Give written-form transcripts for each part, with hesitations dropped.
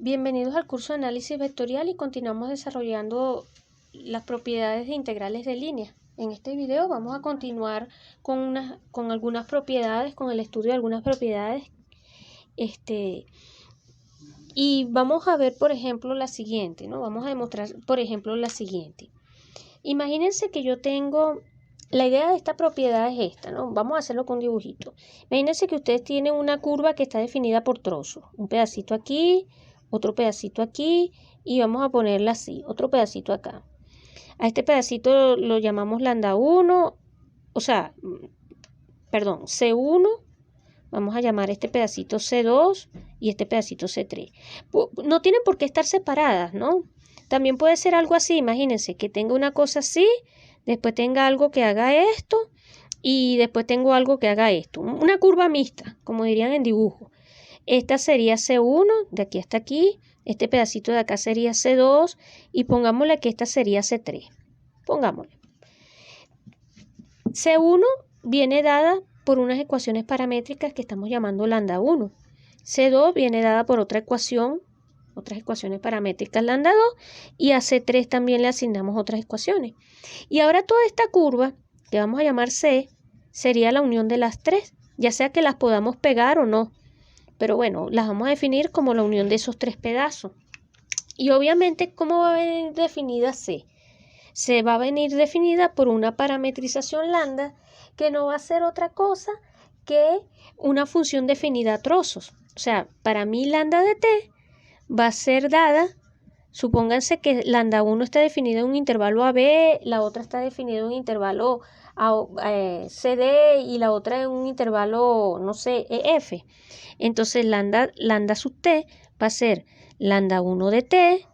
Bienvenidos al curso de análisis vectorial y continuamos desarrollando las propiedades de integrales de línea. En este video vamos a continuar con algunas propiedades, con el estudio de algunas propiedades. Y vamos a ver, por ejemplo, la siguiente, ¿no? Vamos a demostrar, por ejemplo, la siguiente. Imagínense que yo tengo, la idea de esta propiedad es esta, ¿no? Vamos a hacerlo con un dibujito. Imagínense que ustedes tienen una curva que está definida por trozos. Un pedacito aquí, otro pedacito aquí, y vamos a ponerla así, otro pedacito acá. A este pedacito lo llamamos lambda 1, C1. Vamos a llamar este pedacito C2 y este pedacito C3. No tienen por qué estar separadas, ¿no? También puede ser algo así, imagínense que tenga una cosa así, después tenga algo que haga esto y después tengo algo que haga esto. Una curva mixta, como dirían en dibujo. Esta sería C1, de aquí hasta aquí. Este pedacito de acá sería C2 y pongámosle que esta sería C3. Pongámosle. C1 viene dada por unas ecuaciones paramétricas que estamos llamando lambda 1. C2 viene dada por otra ecuación, otras ecuaciones paramétricas lambda 2, y a C3 también le asignamos otras ecuaciones. Y ahora toda esta curva, que vamos a llamar C, sería la unión de las tres, ya sea que las podamos pegar o no. Pero bueno, las vamos a definir como la unión de esos tres pedazos. Y obviamente, ¿cómo va a venir definida C? C va a venir definida por una parametrización lambda que no va a ser otra cosa que una función definida a trozos. O sea, para mí lambda de t va a ser dada, supónganse que lambda 1 está definida en un intervalo AB, la otra está definida en un intervalo CD y la otra en un intervalo, no sé, EF. Entonces lambda sub t va a ser lambda 1 de t,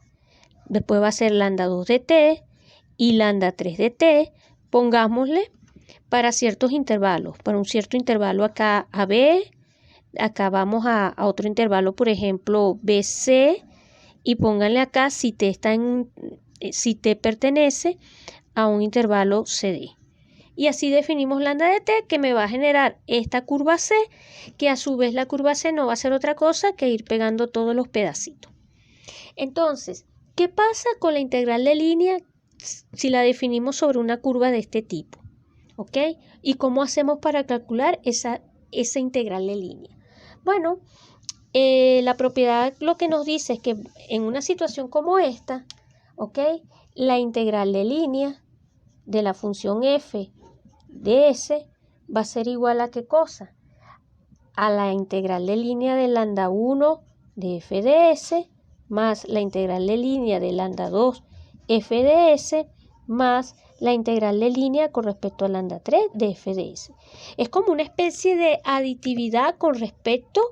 después va a ser lambda 2 de t y lambda 3 de t, pongámosle para ciertos intervalos, para un cierto intervalo acá AB, acá vamos a otro intervalo, por ejemplo BC, y pónganle acá si t pertenece a un intervalo CD. Y así definimos lambda de t, que me va a generar esta curva C, que a su vez la curva C no va a ser otra cosa que ir pegando todos los pedacitos. Entonces, ¿qué pasa con la integral de línea si la definimos sobre una curva de este tipo? ¿Ok? ¿Y cómo hacemos para calcular esa integral de línea? Bueno, la propiedad lo que nos dice es que en una situación como esta, ¿ok? La integral de línea de la función f de s va a ser igual a ¿qué cosa? A la integral de línea de lambda 1 de f de s más la integral de línea de lambda 2 f de s más la integral de línea con respecto a lambda 3 de f de s. Es como una especie de aditividad con respecto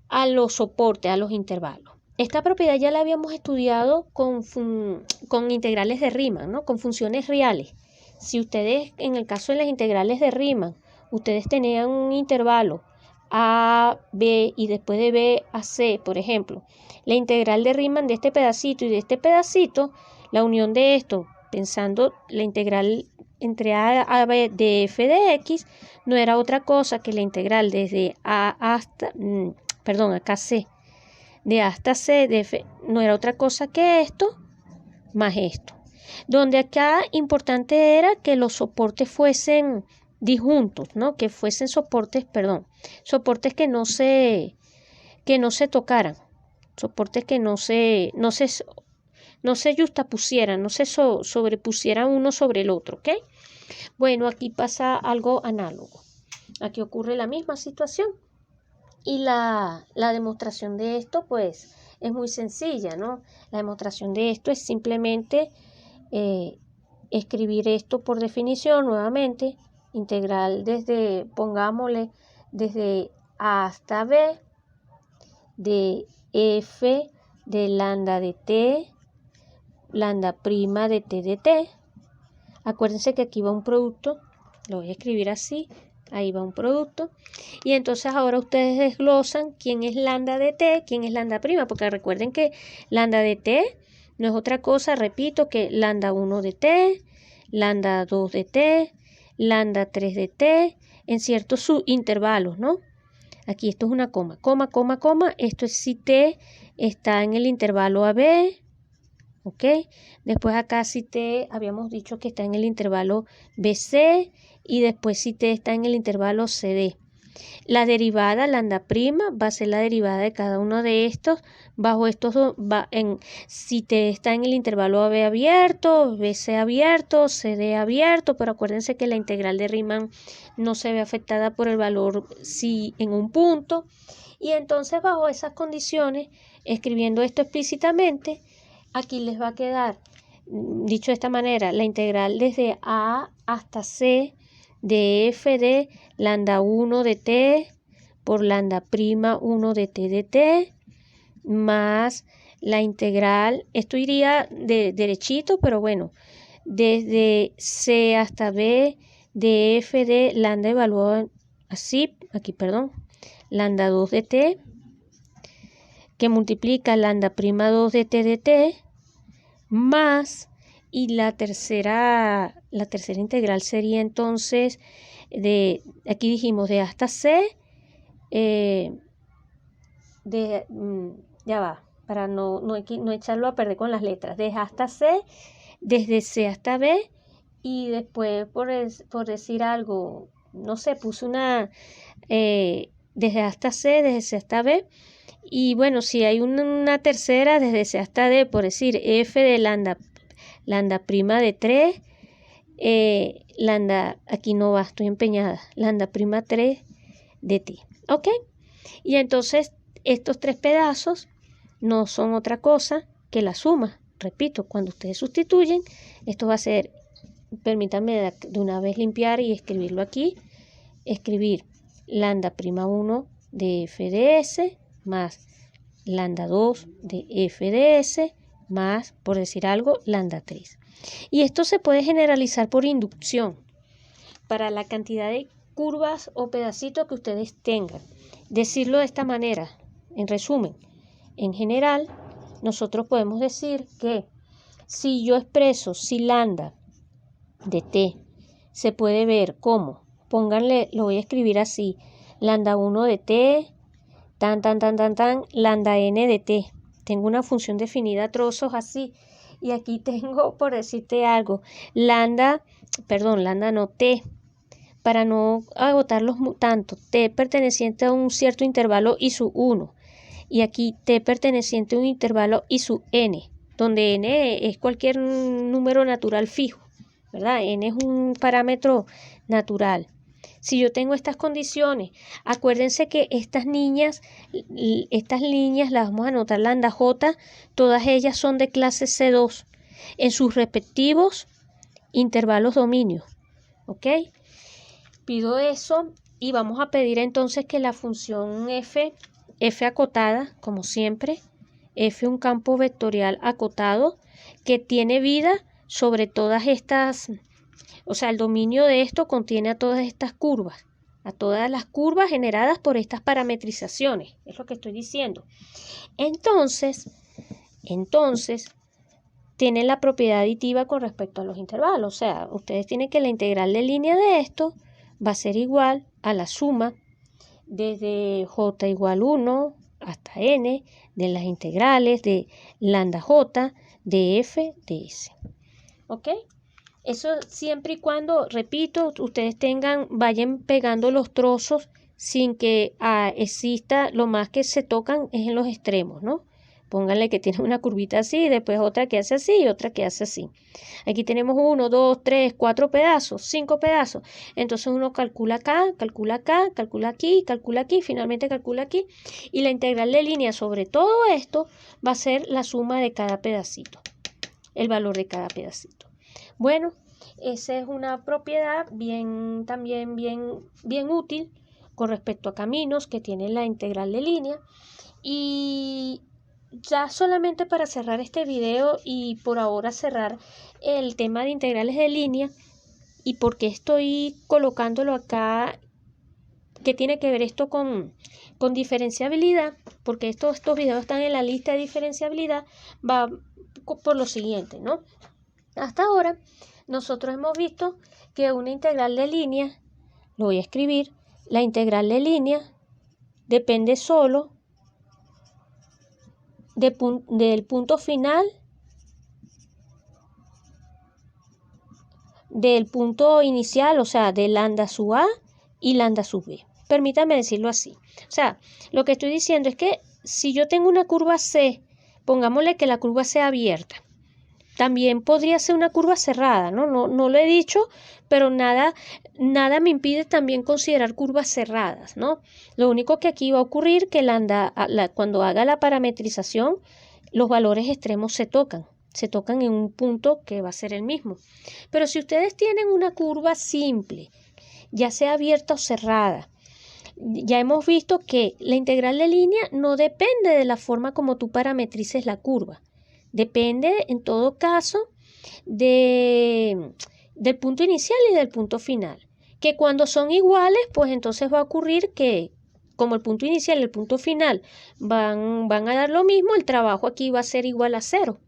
a los soportes, a los intervalos. Esta propiedad ya la habíamos estudiado con integrales de Riemann, ¿no? Con funciones reales. Si ustedes, en el caso de las integrales de Riemann, ustedes tenían un intervalo a, b y después de b a c, por ejemplo, la integral de Riemann de este pedacito y de este pedacito, la unión de esto, pensando la integral entre a b de f de x, no era otra cosa que la integral desde a hasta, acá c, de a hasta c de f, no era otra cosa que esto más esto. Donde acá importante era que los soportes fuesen disjuntos, ¿no? Que fuesen soportes que no se tocaran, soportes que no se yuxtapusieran, no se sobrepusieran uno sobre el otro, ¿ok? Bueno, aquí pasa algo análogo. Aquí ocurre la misma situación y la demostración de esto, pues, es muy sencilla, ¿no? La demostración de esto es simplemente escribir esto por definición nuevamente, integral desde, pongámosle, desde A hasta B de f de lambda de t, lambda prima de t de t. Acuérdense que aquí va un producto, lo voy a escribir así, ahí va un producto. Y entonces ahora ustedes desglosan quién es lambda de t, quién es lambda prima, porque recuerden que lambda de t no es otra cosa, repito, que lambda 1 de t, lambda 2 de t, lambda 3 de t, en ciertos subintervalos, ¿no? Aquí esto es una coma, esto es si t está en el intervalo AB, ¿ok? Después acá si t habíamos dicho que está en el intervalo BC y después si t está en el intervalo CD. La derivada lambda prima va a ser la derivada de cada uno de estos bajo estos dos, si t está en el intervalo AB abierto, BC abierto, CD abierto, pero acuérdense que la integral de Riemann no se ve afectada por el valor si en un punto. Y entonces bajo esas condiciones, escribiendo esto explícitamente, aquí les va a quedar, dicho de esta manera, la integral desde A hasta C de f de lambda 1 de t por lambda prima 1 de t de t más la integral, esto iría de derechito, pero bueno, desde C hasta B de f de lambda evaluado así, aquí perdón, lambda 2 de t que multiplica lambda prima 2 de t más, y la tercera integral sería entonces aquí dijimos de hasta C, ya va, para no echarlo a perder con las letras, de hasta C, desde C hasta B, y después por decir algo, no sé, puse una desde hasta C, desde C hasta B, y bueno, si hay una tercera desde C hasta D, por decir f de lambda prima de 3, lambda, aquí no va, estoy empeñada, lambda prima 3 de t, ¿ok? Y entonces estos tres pedazos no son otra cosa que la suma. Repito, cuando ustedes sustituyen, esto va a ser, permítanme de una vez limpiar y escribirlo aquí, escribir lambda prima 1 de f de s más lambda 2 de f de s más, por decir algo, lambda 3. Y esto se puede generalizar por inducción para la cantidad de curvas o pedacitos que ustedes tengan. Decirlo de esta manera, en resumen, en general, nosotros podemos decir que si yo expreso si lambda de t se puede ver como, pónganle, lo voy a escribir así, lambda 1 de t, lambda n de t. Tengo una función definida a trozos así. Y aquí tengo, por decirte algo, lambda no, t, para no agotarlos tanto, t perteneciente a un cierto intervalo y su 1. Y aquí t perteneciente a un intervalo y su n, donde n es cualquier número natural fijo, ¿verdad? N es un parámetro natural. Si yo tengo estas condiciones, acuérdense que estas líneas las vamos a anotar lambda j, todas ellas son de clase C2 en sus respectivos intervalos dominios, ¿ok? Pido eso y vamos a pedir entonces que la función f acotada, como siempre, f un campo vectorial acotado que tiene vida sobre todas estas, o sea, el dominio de esto contiene a todas estas curvas, a todas las curvas generadas por estas parametrizaciones, es lo que estoy diciendo. Entonces, tiene la propiedad aditiva con respecto a los intervalos, o sea, ustedes tienen que la integral de línea de esto va a ser igual a la suma desde j igual 1 hasta n de las integrales de lambda j de f de s. ¿Ok? Eso siempre y cuando, repito, ustedes vayan pegando los trozos sin que exista, lo más que se tocan es en los extremos, ¿no? Pónganle que tiene una curvita así, después otra que hace así y otra que hace así. Aquí tenemos 1, 2, 3, 4 pedazos, 5 pedazos. Entonces uno calcula acá, calcula aquí, finalmente calcula aquí. Y la integral de línea sobre todo esto va a ser la suma de cada pedacito, el valor de cada pedacito. Bueno, esa es una propiedad también bien útil con respecto a caminos que tiene la integral de línea. Y ya solamente para cerrar este video y por ahora cerrar el tema de integrales de línea y por qué estoy colocándolo acá, que tiene que ver esto con diferenciabilidad, porque estos videos están en la lista de diferenciabilidad, va por lo siguiente, ¿no? Hasta ahora nosotros hemos visto que una integral de línea, lo voy a escribir, la integral de línea depende solo del punto final del punto inicial, o sea, de lambda sub A y lambda sub B. Permítame decirlo así. O sea, lo que estoy diciendo es que si yo tengo una curva C, pongámosle que la curva sea abierta. También podría ser una curva cerrada, ¿no? No lo he dicho, pero nada me impide también considerar curvas cerradas, ¿no? Lo único que aquí va a ocurrir que cuando haga la parametrización, los valores extremos se tocan en un punto que va a ser el mismo. Pero si ustedes tienen una curva simple, ya sea abierta o cerrada, ya hemos visto que la integral de línea no depende de la forma como tú parametrices la curva. Depende, en todo caso, del punto inicial y del punto final. Que cuando son iguales, pues entonces va a ocurrir que, como el punto inicial y el punto final van a dar lo mismo, el trabajo aquí va a ser igual a 0.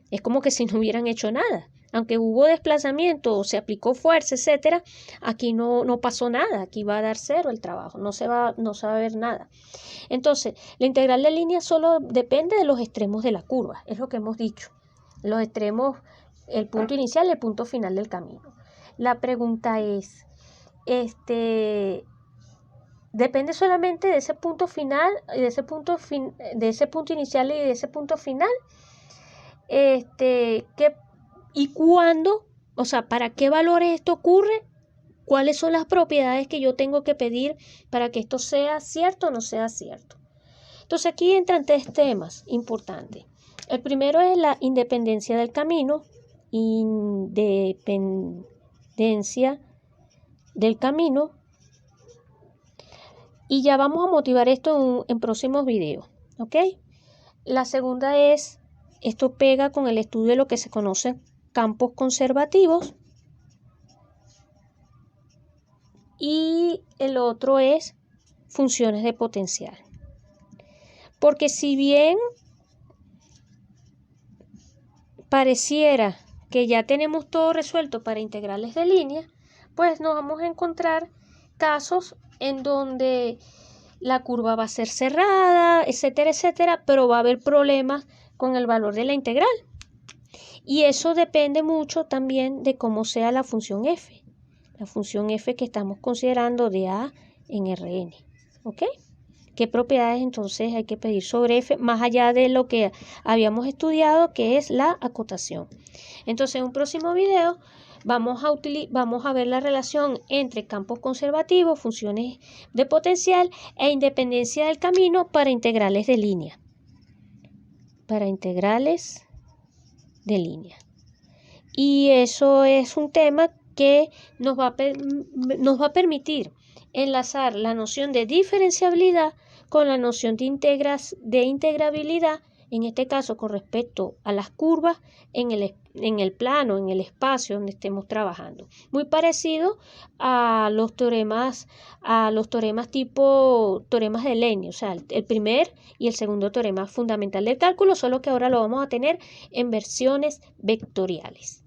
Es como que si no hubieran hecho nada. Aunque hubo desplazamiento o se aplicó fuerza, etcétera, aquí no pasó nada. Aquí va a dar 0 el trabajo, no se va a ver nada. Entonces, la integral de línea solo depende de los extremos de la curva, es lo que hemos dicho. Los extremos, el punto inicial y el punto final del camino. La pregunta es, ¿depende solamente de ese punto final, de ese punto inicial y de ese punto final? ¿Y cuándo? O sea, ¿para qué valores esto ocurre? ¿Cuáles son las propiedades que yo tengo que pedir para que esto sea cierto o no sea cierto? Entonces aquí entran 3 temas importantes. El primero es la independencia del camino. Independencia del camino. Y ya vamos a motivar esto en próximos videos. ¿Ok? La segunda es, esto pega con el estudio de lo que se conoce campos conservativos. Y el otro es funciones de potencial. Porque si bien pareciera que ya tenemos todo resuelto para integrales de línea, pues nos vamos a encontrar casos en donde la curva va a ser cerrada, etcétera, etcétera, pero va a haber problemas con el valor de la integral. Y eso depende mucho también de cómo sea la función f. La función f que estamos considerando de A en Rn. ¿Ok? ¿Qué propiedades entonces hay que pedir sobre f más allá de lo que habíamos estudiado, que es la acotación? Entonces, en un próximo video vamos a ver la relación entre campos conservativos, funciones de potencial e independencia del camino para integrales de línea. Y eso es un tema que nos va a permitir enlazar la noción de diferenciabilidad con la noción de integrabilidad, en este caso con respecto a las curvas en el plano, en el espacio donde estemos trabajando. Muy parecido a los teoremas tipo teoremas de Leibniz, o sea, el primer y el segundo teorema fundamental del cálculo, solo que ahora lo vamos a tener en versiones vectoriales.